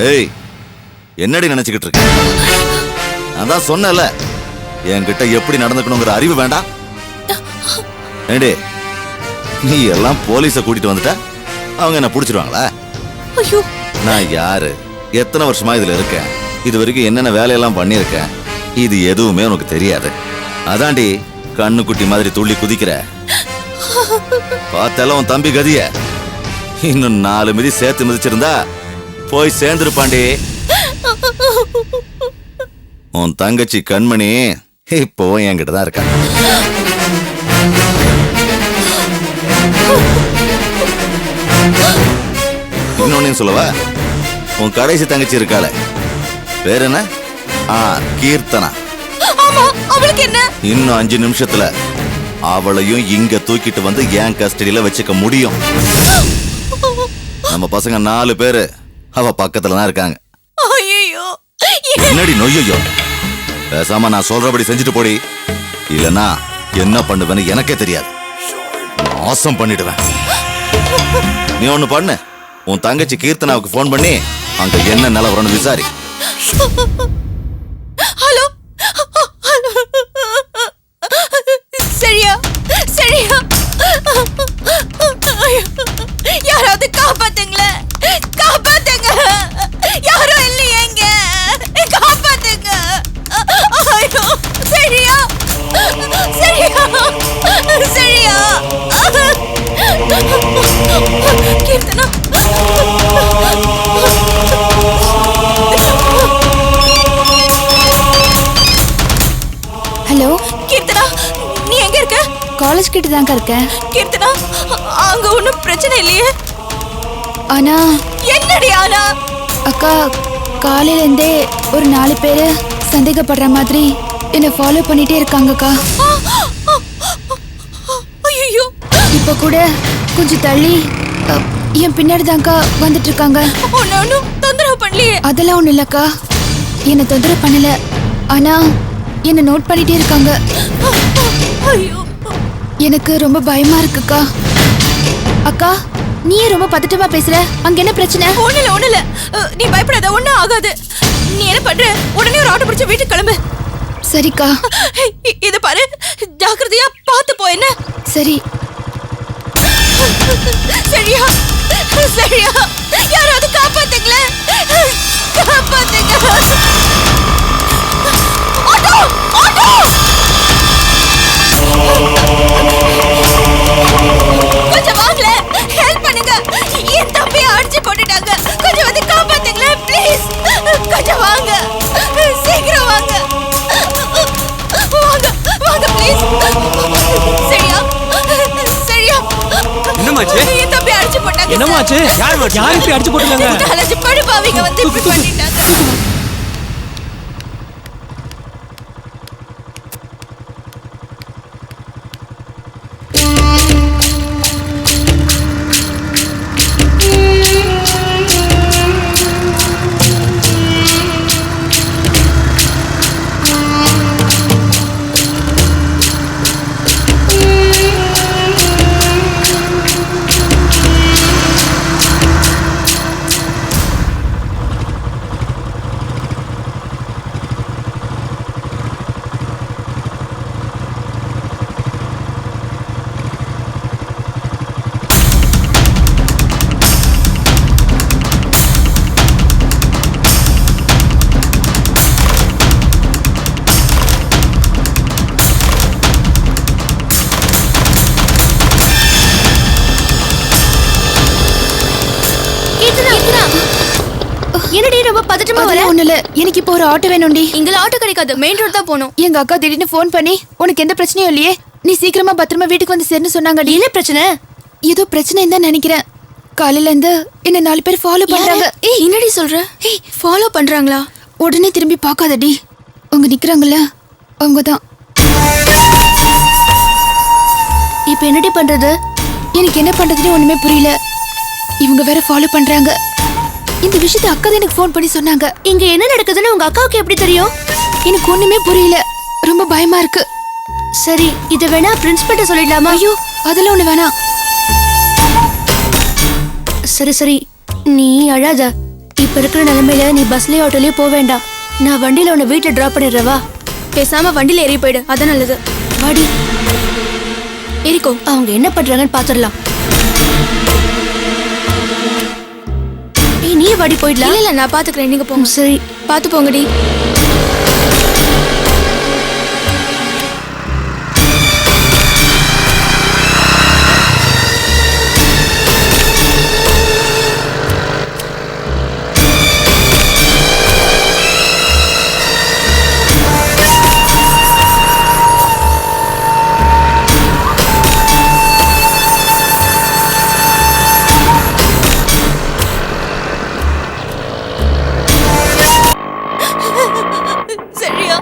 ஏய், என்னடி நினைச்சுக்கிட்டு இருக்க? அதான் சொன்னல, என்கிட்ட எப்படி நடந்துக்கணுங்கிற அறிவு வேண்டாம். ஏடி, நீ எல்லாம் போலீஸ கூட்டிட்டு வந்துட்ட, அவங்க என்ன புடிச்சிருவாங்களா? ஐயோ, நான் யாரு, எத்தனை வருஷமா இதுல இருக்கேன், இது வரைக்கும் என்னென்ன வேலையெல்லாம் பண்ணிருக்கேன், இது எதுவுமே உனக்கு தெரியாது. அதாண்டி கண்ணுக்குட்டி மாதிரி துள்ளி குதிக்கிற. பார்த்தாலும் உன் தம்பி கதிய இன்னும் 4 மிதி சேர்த்து மிதிச்சிருந்தா போய் சேர்ந்துருப்பாண்டி. உன் தங்கச்சி கண்மணி இப்பவும் என்கிட்ட தான் இருக்கா. இன்னொன்னு சொல்லவா, உன் கடைசி தங்கச்சி இருக்காள, பேர் என்ன? கீர்த்தனா. அவளுக்கு என்ன? இன்னும் 5 நிமிஷத்துல அவளையும் இங்க தூக்கிட்டு வந்து என் கஸ்டடியில வச்சுக்க முடியும். நம்ம பசங்க 4 பேரு அவ பக்கத்துல தான் இருக்காங்க. ஐயோ, என்னடி நொய்யோ? பேசாம நான் சொல்றபடி செஞ்சுட்டு போடி, இல்லனா என்ன பண்ணுவேன்னு எனக்கே தெரியாது. நாசம் பண்ணிடுவேன். நீ ஒண்ணு பண்ணு, உன் தங்கச்சி கீர்த்தனாவுக்கு போன் பண்ணி அங்க என்ன நிலவரம்னு விசாரி. ஹலோ, சரியா சரியா, யாராவது காப்பாத்துங்களே, காப்பாத்துங்க, யாரும் இல்லையேங்க, காப்பாத்துங்க. ஐயோ, சரியா சரியா சரியா. கீர்த்தனா, ஹலோ கீர்த்தனா, நீ எங்க இருக்க? காலேஜ் கிட்ட தாங்க இருக்கேன். கீர்த்தனா, அங்க ஒண்ணும் பிரச்சனை இல்லையே? ஆனா என்னடி ஆனா? அக்கா, காலையில இருந்தே ஒரு 4 பேரு சந்தேகப்படுற மாதிரி என்ன ஃபாலோ பண்ணிட்டே இருக்காங்கக்கா. ஐயோ, இப்ப கூட கொஞ்சம் தள்ளி என் பின்னாடி தான்க்கா வந்துட்டு இருக்காங்க. ஒன்னும் தொந்தரவு பண்ணலையே? அதெல்லாம் ஒண்ணு இல்லக்கா, என்ன தொந்தரவு பண்ணல, ஆனா என்ன நோட் பண்ணிட்டே இருக்காங்க. ஐயோ, எனக்கு ரொம்ப பயமா இருக்குக்கா. அக்கா, நீயே ரொம்ப பதட்டமா பேசுற, அங்க என்ன பிரச்சனை? ஒண்ணு இல்ல, நீ பயப்படாத, ஒண்ணும் ஆகாது. நீ என்ன பண்ற? உடனே ஒரு ஆட்டோ பிடிச்சு வீட்டுக்கு கிளம்பு. சரிக்கா. இது பாரு, ஜாக்கிரதையா பார்த்து போ. என்ன? சரி. சரியா சரியா, யாராவது காப்பாத்துங்களே, காப்பாத்துங்க. ஆட்டோ, ஆட்டோ, கொஞ்சம் வாங்கல, ஹெல்ப் பண்ணுங்க. என் தம்பியை அடிச்சு போட்டுட்டாங்க, கொஞ்சம் வந்து காப்பாத்துங்களே ப்ளீஸ். கொஞ்சம் வாங்க, சீக்கிரம் வாங்க, வாங்க வாங்க ப்ளீஸ். சரியா சரியா. என்னமாச்சு? என் தம்பி அடிச்சு போட்டாங்க. என்னமாச்சு? யார் இப்படி அடிச்சு போட்டுட்டாங்க? அலஞ்சி படுபாவிங்க வந்து இப்படி பண்ணிட்டாங்க. என்னடி ரொம்ப பதட்டமா வர? ஒண்ணு இல்ல, எனக்கு இப்போ ஒரு ஆட்டோ வேணும்டி. இங்க ஆட்டோ கிடைக்காது, மெயின் ரோட் தான் போகணும். எங்க அக்கா திடீர்னு ஃபோன் பண்ணி உனக்கு எந்த பிரச்சனையும் இல்லையே, நீ சீக்கிரமா பத்திரமா வீட்டுக்கு வந்து சேர்ன்னு சொன்னாங்க. என்ன பிரச்சனை? ஏதோ பிரச்சனை தான் நினைக்கிறேன். காலையில இருந்து என்ன 4 பேர் ஃபாலோ பண்றாங்க. ஏய், என்னடி சொல்ற? ஏய், ஃபாலோ பண்றாங்களா? உடனே திரும்பி பார்க்காதடி, அவங்க நிக்கிறாங்கல்ல, அவங்கதான். இப்போ என்னடி பண்றது? எனக்கு என்ன பண்றதுன்னு ஒண்ணுமே புரியல. இவங்க வேற ஃபாலோ பண்றாங்க. இந்த விஷயத்தை அக்கா தான் எனக்கு ஃபோன் பண்ணி சொன்னாங்க. இங்க என்ன நடக்குதுன்னு உங்க அக்காவுக்கு எப்படி தெரியும்? எனக்கு ஒண்ணுமே புரியல, ரொம்ப பயமா இருக்கு. சரி, இத வேணா பிரின்சிபல்ட்ட சொல்லிடலாமா? ஐயோ, அதெல்லாம் ஒண்ணு வேணாம். சரி சரி, நீ அழாத. இப்ப இருக்கிற நிலைமையில நீ பஸ்லயோ ஆட்டோலயோ போக வேண்டாம். நான் வண்டியில உன்னை வீட்டுல டிராப் பண்ணிடுறவா. பேசாம வண்டியில ஏறி போயிடு, அதான் நல்லது. வாடி ஏறிக்கோ, அவங்க என்ன பண்றாங்கன்னு பாத்துடலாம். நீ வாடி போயிடலாம். இல்ல நான் பாத்துக்கிறேன், நீங்க போங்க. சரி பாத்து போங்கடி. சரியா?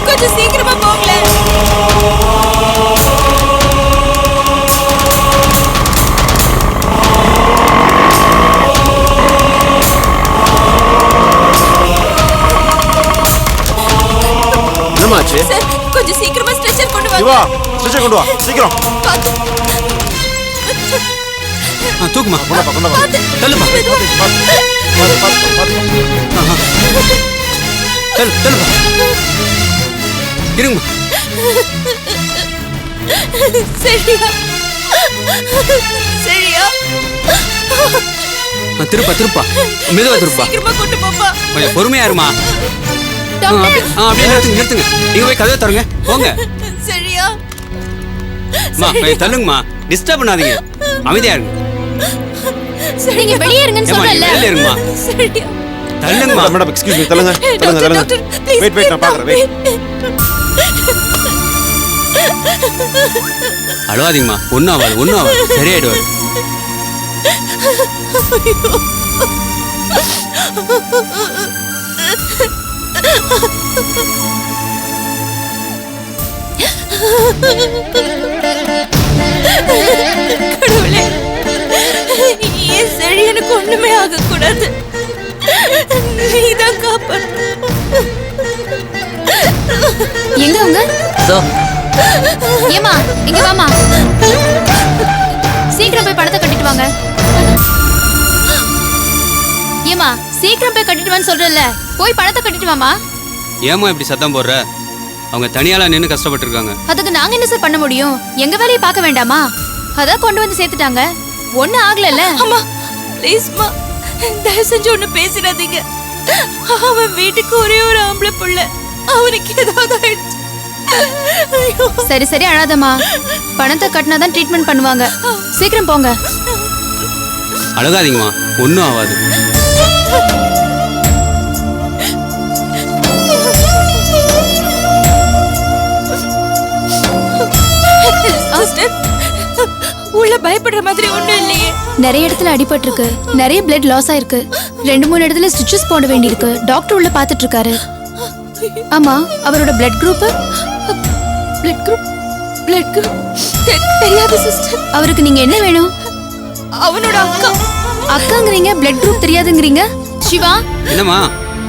கொஞ்சம் சீக்கிரமா போங்களேன். என்னமாச்சு? சார் கொஞ்சம் சீக்கிரமா ஸ்ட்ரெச்சர் கொண்டு சிவா, வாங்க. ஸ்ட்ரெச்சர் கொண்டு வா சீக்கிரம். பாத்து தூக்குமா, கொண்டு வா. தள்ளுமா, மெதுவா. தள்ளுப்பா, இருங்கம்மா. சரியா? சரியா? திருப்பா மெதுவா திருப்பா, சீக்கிரமா கொண்டு போப்பா. கொஞ்சம் பொறுமையா இருமா. அப்படியே நிறுத்துங்க. நீங்க போய் கதவை தருங்க, போங்க. சரியா? கொஞ்சம் தள்ளுங்கம்மா, டிஸ்டர்ப் பண்ணாதீங்க, அமைதியா இருங்க. நீங்க வெளியே இருங்கன்னு ஏம்மா, நீ சொல்லல. வெளியில இருங்கம்மா, சரியா? தள்ளுங்கம்மா. மேடம் எக்ஸ்கியூஸ் மீ, தள்ளுங்க தள்ளுங்க தள்ளுங்க. டாக்டர், please, வெயிட் வெயிட், நான் பார்க்கறேன். வெயிட். அழுவாதீங்கம்மா, ஒன்றும் ஆகாது, சரியாயிடுவாரு. கடவுளே, ஏன் சரி எனக்கு ஒண்ணுமே ஆகக்கூடாது. நீதான் காப்பாத்து. எங்க உங்க ஏமா, இங்க வாமா. சீக்கிரம் போய் பணத்தை கட்டிட்டு வாங்க. ஏமா, சீக்கிரம் போய் கட்டிட்டு வான்னு சொல்றல, போய் பணத்தை கட்டிட்டு வாமா. ஏம்மா இப்படி சத்தம் போடுற? அவங்க தனியால நின்று கஷ்டப்பட்டு இருக்காங்க. அதுக்கு நாங்க என்ன சார் பண்ண முடியும்? எங்க வேலையை பார்க்க வேண்டாமா? அதான் கொண்டு வந்து சேர்த்துட்டாங்க, ஒண்ணும் ஆகலல்ல. அம்மா ப்ளீஸ்மா, தயவு செஞ்சு ஒண்ணு பேசிடாதீங்க. அவன் வீட்டுக்கு ஒரே ஒரு ஆம்பளை புள்ள, அவனுக்கு ஏதாவது ஆயிடுச்சு. ஐயோ. சரி சரி அழாதம்மா, பணத்தை கட்டினாதான் ட்ரீட்மெண்ட் பண்ணுவாங்க. சீக்கிரம் போங்க. அழுகாதீங்கம்மா, ஒன்றும் ஆகாது. சிஸ்டர், உள்ள பயப்படுற மாதிரி ஒண்ணும் இல்லையே. நிறைய இடத்துல அடிபட்டிருக்கு, நிறைய பிளட் லாஸ் ஆயிருக்கு, 2-3 இடத்துல ஸ்டிச்சஸ் போட வேண்டியிருக்கு. டாக்டர் உள்ள பாத்துட்டு இருக்காரு. ஆமா, அவரோட பிளட் குரூப் தெரியாது சிஸ்டர். அவருக்கு நீங்க என்ன வேணும்? அவனோட அக்கா. அக்காங்கிறீங்க, பிளட் குரூப் தெரியாதுங்கிறீங்க. சிவா, என்னம்மா?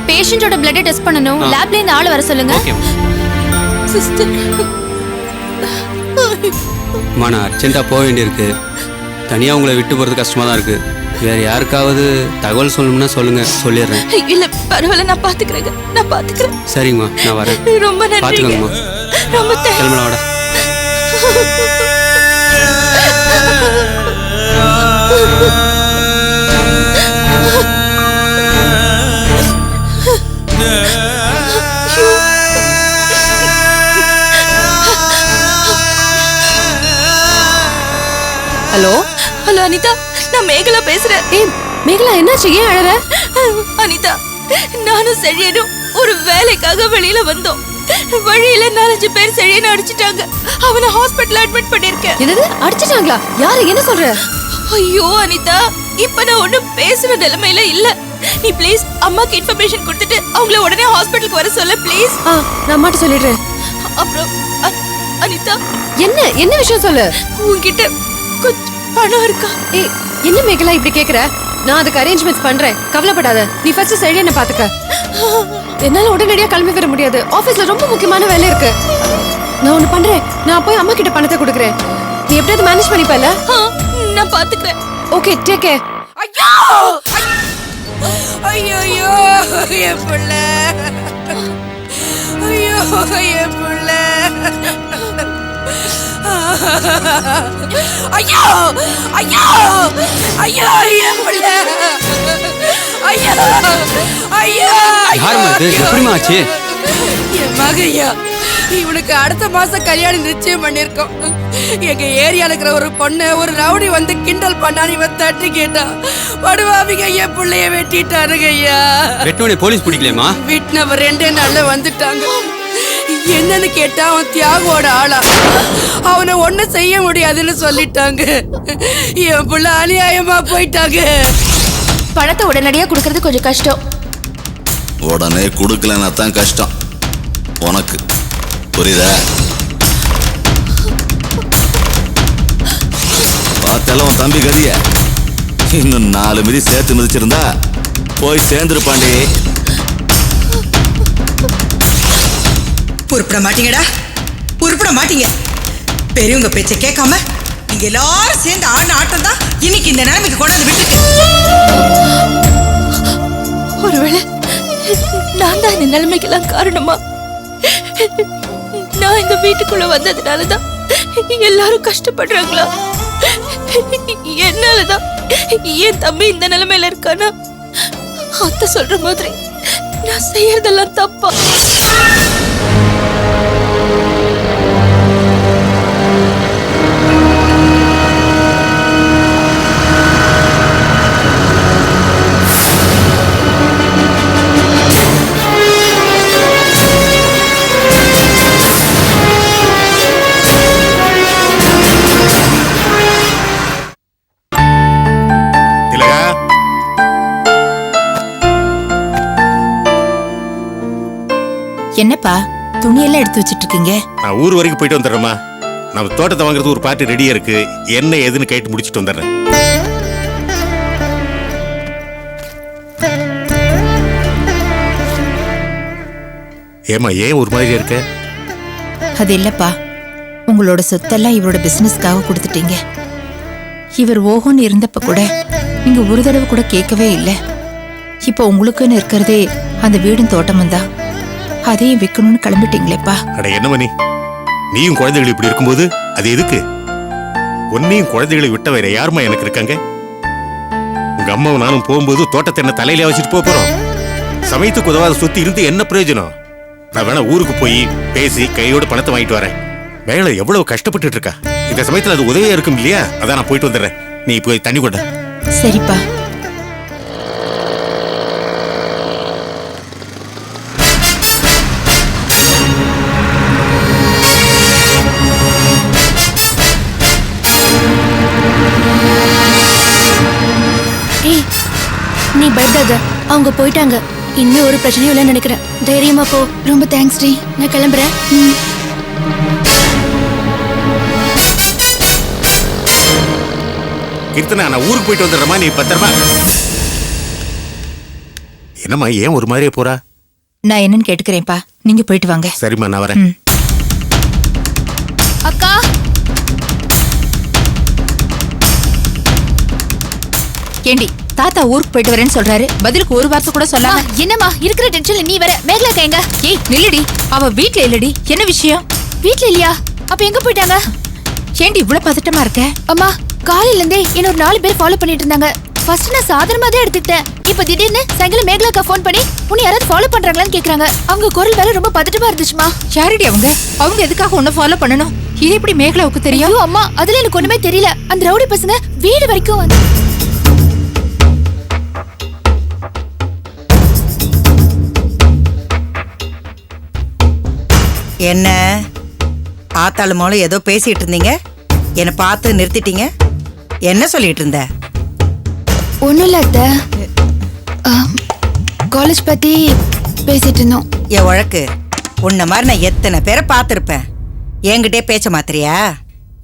பேஷண்டோட பிளட் டெஸ்ட் பண்ணனும். லேப்ல இருந்து ஆளு வர சொல்லுங்க. ஓகே சிஸ்டர், அம்மா, நான் அர்ஜென்ட்டாக போக வேண்டியிருக்கு. தனியாக உங்களை விட்டு போகிறது கஷ்டமாக தான் இருக்குது. வேறு யாருக்காவது தகவல் சொல்லணும்னா சொல்லுங்கள், சொல்லிடுறேன். இல்ல பரவாயில்ல, நான் பாத்துக்கிறேன். சரிங்கம்மா, நான் வரேன். ரொம்ப நன்றி. பார்த்துக்கோங்கம்மா. ரொம்ப thanks. கிளம்பலாம், வாடா. ஹலோ ஹலோ அனிதா, நான் மேகலா பேசுறேன். மேகலா, என்னாச்சு? ஏன் அழற? அனிதா, நானும் செழியனும் ஒரு வேலைக்காக வெளியில வந்தோம். வழியில 4-5 பேர் செழியனை அடிச்சிட்டாங்க. அவனை ஹாஸ்பிட்டல் அட்மிட் பண்ணிருக்கேன். என்னது, அடிச்சிட்டாங்களா? யாரு, என்ன சொல்ற? ஐயோ அனிதா, இப்ப நான் ஒண்ணும் பேசுற நிலைமையில இல்ல. நீ ப்ளீஸ் அம்மாக்கு இன்ஃபர்மேஷன் கொடுத்துட்டு அவங்கள உடனே ஹாஸ்பிட்டலுக்கு வர சொல்ல ப்ளீஸ். நான் அம்மாட்ட சொல்லிடுறேன். அப்புறம் அனிதா, என்ன விஷயம் சொல்லு. உன்கிட்ட கொஞ்சம் பணம் இருக்கா? என்ன மேகலா இப்படி கேக்குற? நான் அதுக்கு அரேஞ்ச்மெண்ட்ஸ் பண்றேன், கவலைப்படாத. நீ ஃபர்ஸ்ட் செழியனை பாத்துக்க. என்னால உடனடியா கிளம்பி வர முடியாது. ஆபீஸ்ல ரொம்ப முக்கியமான வேலை இருக்கு. நான் ஒண்ணு பண்றேன். நான் போய் அம்மா கிட்ட பணத்தை கொடுக்குறேன். நீ எப்படியாவது மேனேஜ் பண்ணிப்பல? நான் பாத்துக்கிறேன். Okay, take care. ஐயோ ஐயோ என் புள்ள, ஐயோ என் புள்ள, ஐயோ ஐயோ ஐயோ என் புள்ள, ஐயோ ஐயோ யாரும்மா இது? எப்படிம்மா ஆச்சு? என் மகையா, இவனுக்கு அடுத்த மாசம் கல்யாணம் நிச்சயம் பண்ணிருக்கோம். எங்க ஏரியால இருக்கிற ஒரு பொண்ணு ஒரு ரவுடி வந்து கிண்டல் பண்ணான்னு இவன் தட்டி கேட்டான். படுவாவிங்க என் பிள்ளைய வெட்டிட்டாருங்க ஐயா. வெட்டோனே போலீஸ் பிடிக்கலையம்மா? வீட்டுனவர் 2 நாள்ல வந்துட்டாங்க. என்னன்னு கேட்டா அவன் தியாகோட ஆளா, அவனை ஒண்ணு செய்ய முடியாதுன்னு சொல்லிட்டாங்க. என் புள்ள அநியாயமா போயிட்டாங்க. பணத்தை உடனடியா கொடுக்கறது கொஞ்சம் கஷ்டம். உடனே கொடுக்கலன்னா தான் கஷ்டம் உனக்கு, புரியுதா? பார்த்தெல்லாம் உன் தம்பி கதிய இன்னும் 4 மிதி சேர்த்து மிதிச்சிருந்தா போய் சேர்ந்துருப்பாண்டி. உருப்பிட மாட்டீங்கடா, உருப்பிட மாட்டீங்க. பெரியவங்க பேச்சை கேட்காம நீங்க எல்லாரும் சேர்ந்து ஆடின ஆட்டம் தான் இன்னைக்கு இந்த நிலைமைக்கு கொண்டாந்து விட்டுருக்கு. ஒருவேளை நான் தான் இந்த நிலைமைக்கெல்லாம் காரணமா? நான் இந்த வீட்டுக்குள்ள வந்ததுனாலதான் எல்லாரும் கஷ்டப்படுறாங்களா? என்னாலதான் என் தம்பி இந்த நிலைமையில இருக்கானா? அத்தை சொல்ற மாதிரி நான் செய்யறதெல்லாம் தப்பா? என்னப்பா துணியெல்லாம் எடுத்து வச்சிட்டு இருக்கீங்க? நான் ஊர் வரைக்கும் போயிட்டு வந்துடுறேம்மா. நம்ம தோட்டத்தை வாங்குறது ஒரு பார்ட்டி ரெடியா இருக்கு. என்ன ஏதுன்னு கேட்டு முடிச்சுட்டு வந்துடுறேன். ஏமா ஏன் ஒரு மாதிரி இருக்க? அது இல்லப்பா, உங்களோட சொத்தெல்லாம் இவரோட பிசினஸ்க்காக கொடுத்துட்டீங்க. இவர் ஓஹோன்னு இருந்தப்ப கூட நீங்க ஒரு தடவை கூட கேட்கவே இல்லை. இப்போ உங்களுக்குன்னு இருக்கிறதே அந்த வீடும் தோட்டமும் தான். அதையும் விற்கணும்னு கிளம்பிட்டீங்களேப்பா. அட என்னமா நீயும் குழந்தைகள் இப்படி இருக்கும்போது அது எதுக்கு? உன்னையும் குழந்தைகளை விட்ட வேற யாருமா எனக்கு இருக்காங்க? உங்க அம்மாவும் நானும் போகும்போது தோட்டத்தை என்ன தலையில வச்சுட்டு போறோம்? சமயத்துக்கு உதவாத சொத்து இருந்து என்ன பிரயோஜனம்? நான் வேணா ஊருக்கு போய் பேசி கையோட பணத்தை வாங்கிட்டு வரேன். வேலை எவ்வளவு கஷ்டப்பட்டு இருக்கா. இந்த சமயத்துல அது உதவியா இருக்கும் இல்லையா? அதான் நான் போயிட்டு வந்துடுறேன். நீ போய் தண்ணி கொண்ட. சரிப்பா. நீ பயப்படாத, அவங்க போயிட்டாங்க. இன்னும் ஒரு பிரச்சனையும் இல்லைன்னு நினைக்கிறேன். தைரியமா போ. ரொம்ப தேங்க்ஸ் டி. நான் கிளம்புறேன். கீர்த்தனா, நான் ஊருக்கு போயிட்டு வந்துடுறேம்மா. நீ பத்திரமா. என்னம்மா ஏன் ஒரு மாதிரியே போறா? நான் என்னன்னு கேட்டுக்கிறேன்ப்பா, நீங்க போயிட்டு வாங்க. சரிம்மா, நான் வரேன். அக்கா, ஏண்டி தாத்தா ஊருக்கு போயிட்டு வரேன்னு சொல்றாரு, பதிலுக்கு ஒரு வார்த்தை கூட சொல்லாம? என்னம்மா இருக்கிற டென்ஷன்ல நீ வர? மேகலா எங்க? ஏய் நில்லுடி, அவ வீட்ல இல்லடி. என்ன விஷயம்? வீட்ல இல்லையா? அப்ப எங்க போயிட்டாங்க? ஏண்டி இவ்வளவு பதட்டமா இருக்க? அம்மா, காலையில இருந்தே என்ன ஒரு 4 பேர் ஃபாலோ பண்ணிட்டு இருந்தாங்க. ஃபர்ஸ்ட் நான் சாதாரணமா தான் எடுத்துக்கிட்டேன். இப்ப திடீர்னு சாயங்காலம் மேகலாக்கா ஃபோன் பண்ணி உன்னை யாராவது ஃபாலோ பண்றாங்களான்னு கேக்குறாங்க. அவங்க குரல் வேற ரொம்ப பதட்டமா இருந்துச்சுமா. யாரடி அவங்க? அவங்க எதுக்காக உன்னை ஃபாலோ பண்ணணும்? இது எப்படி மேகலாவுக்கு தெரியும்? ஐயோ அம்மா, அதுல எனக்கு ஒண்ணுமே தெரியல. அந்த ரவுடி பசங்க வீடு வரைக்கும் வந்து என்ன ஆத்தாளு மூலம் ஏதோ பேசிட்டு இருந்தீங்க, என்னை பார்த்து நிறுத்திட்டீங்க. என்ன சொல்லிட்டு இருந்த? ஒண்ணும் இல்ல அத்தை, காலேஜ் பத்தி பேசிட்டு இருந்தோம். என் வழக்கு உன்ன மாதிரி நான் எத்தனை பேரை பார்த்துருப்பேன். என்கிட்டே பேச்ச மாத்திரியா?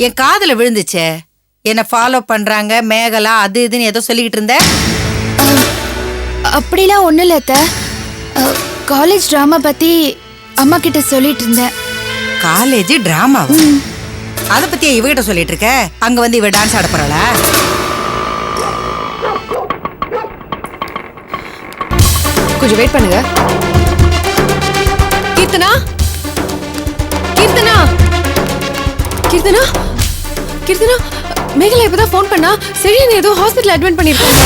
என் காதுல விழுந்துச்சே, என்ன ஃபாலோ பண்றாங்க மேகலா அது இதுன்னு ஏதோ சொல்லிக்கிட்டு இருந்த. அப்படிலாம் ஒண்ணும் இல்ல அத்தை. காலேஜ் டிராமா பத்தி அம்மா கிட்ட சொல்லிட்டு இருந்தேன். காலேஜ் டிராமாவா? அத பத்தியா இவகிட்ட சொல்லிட்டு இருக்க? அங்க வந்து இவ டான்ஸ் ஆட போறாளா? கொஞ்சம் வெயிட் பண்ணுங்க. கீர்த்தனா, கீர்த்தனா, கீர்த்தனா, கீர்த்தனா, மேகலா இப்பதான் ஃபோன் பண்ணா. செழியன் ஏதோ ஹாஸ்பிட்டல் அட்மிட் பண்ணிருக்காங்க.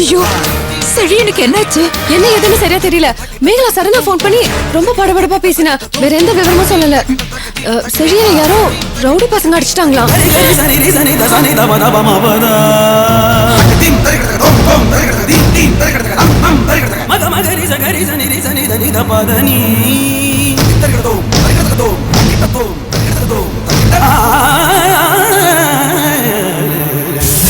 ஐயோ, செழியனுக்கு என்னாச்சு? என்ன ஏதுன்னு சரியா தெரியல. மேகலா சடனா ஃபோன் பண்ணி ரொம்ப படபடப்பா பேசினா. வேற எந்த விவரமும் சொல்லல. செழியனை யாரோ ரவுடி பசங்க அடிச்சிட்டாங்களா? மக மகரி சகரி சனி சனி தனி தபதனி